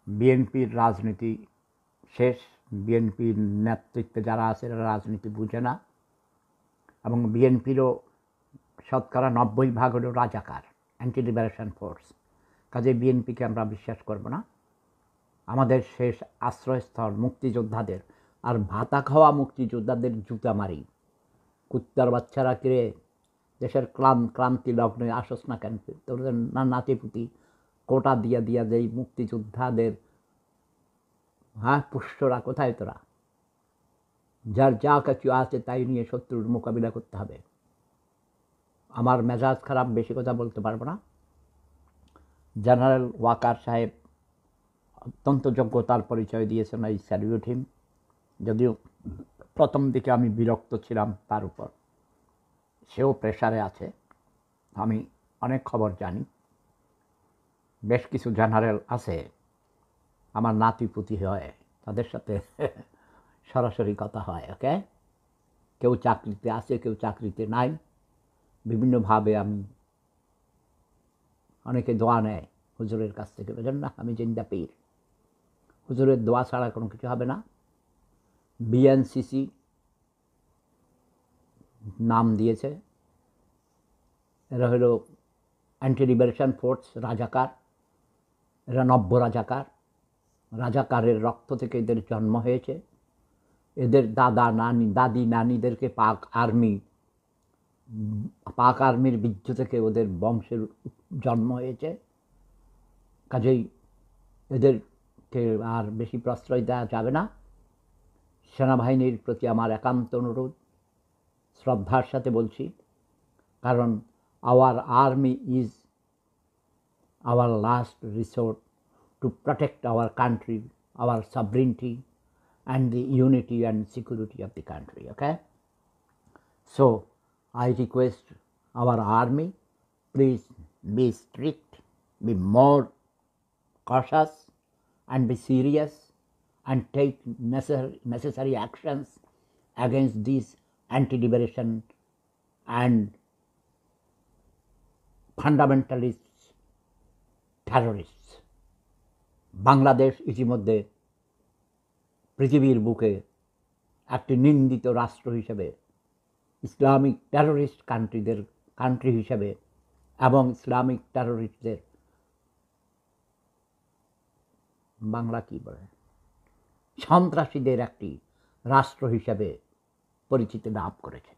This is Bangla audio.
বিএনপির রাজনীতি শেষ। বিএনপির নেতৃত্বে যারা আছে এরা রাজনীতি বুঝে না, এবং বিএনপিরও শতকরা 90% হলো রাজাকার, অ্যান্টি লিবারেশন ফোর্স। কাজে বিএনপিকে আমরা বিশ্বাস করব না। আমাদের শেষ আশ্রয়স্থল মুক্তিযোদ্ধাদের, আর ভাতা খাওয়া মুক্তিযোদ্ধাদের জুতা মারি। কুত্তার বাচ্চারা কিরে, দেশের ক্রান্তি লগ্নে আসস না কেন? তোদের নাতিপুতি কোটা দিয়া দিয়া যেই মুক্তিযোদ্ধাদের পুষ্টরা কোথায় তোরা? যার যা কিছু আছে তাই নিয়ে শত্রুর মোকাবিলা করতে হবে। আমার মেজাজ খারাপ, বেশি কথা বলতে পারবো না। জেনারেল ওয়াকার সাহেব অত্যন্ত যোগ্যতার পরিচয় দিয়েছেন, এই স্যালিউট হিম। যদিও প্রথম দিকে আমি বিরক্ত ছিলাম তার উপর, সেও প্রেশারে আছে। আমি অনেক খবর জানি। বেশ কিছু জেনারেল আছে আমার নাতিপুতি হয়, তাদের সাথে সরাসরি কথা হয়। ওকে, কেউ চাকরিতে আছে, কেউ চাকরিতে নাই। বিভিন্নভাবে আমি, অনেকে দোয়া নেয় হুজুরের কাছ থেকে, বুঝলেন না? আমি জিন্দা পীর, হুজুরের দোয়া ছাড়া কোনো কিছু হবে না। বিএনসিসি নাম দিয়েছে, এরা হলো অ্যান্টি লিবারেশন ফোর্স, রাজাকার। এরা নব্য রাজাকার। রাজাকারের রক্ত থেকে এদের জন্ম হয়েছে। এদের দাদি নানিদেরকে পাক আর্মির বীর্য থেকে ওদের বংশের জন্ম হয়েছে। কাজেই এদেরকে আর বেশি প্রশ্রয় দেওয়া যাবে না। সেনাবাহিনীর প্রতি আমার একান্ত অনুরোধ, শ্রদ্ধার সাথে বলছি, কারণ hour army is our last resort to protect our country, our sovereignty, and the unity and security of the country. Okay, so I request our army, please be strict, be more cautious, and be serious, and take necessary actions against these anti-liberation and fundamentalist terrorists. Bangladesh ইতিমধ্যে পৃথিবীর বুকে একটি নিন্দিত রাষ্ট্র হিসেবে, ইসলামিক টেররিস্ট কান্ট্রি হিসেবে, এবং ইসলামিক টেররিস্টদের, বাংলা কি বলে, সন্ত্রাসীদের একটি রাষ্ট্র হিসেবে পরিচিতি লাভ করেছে।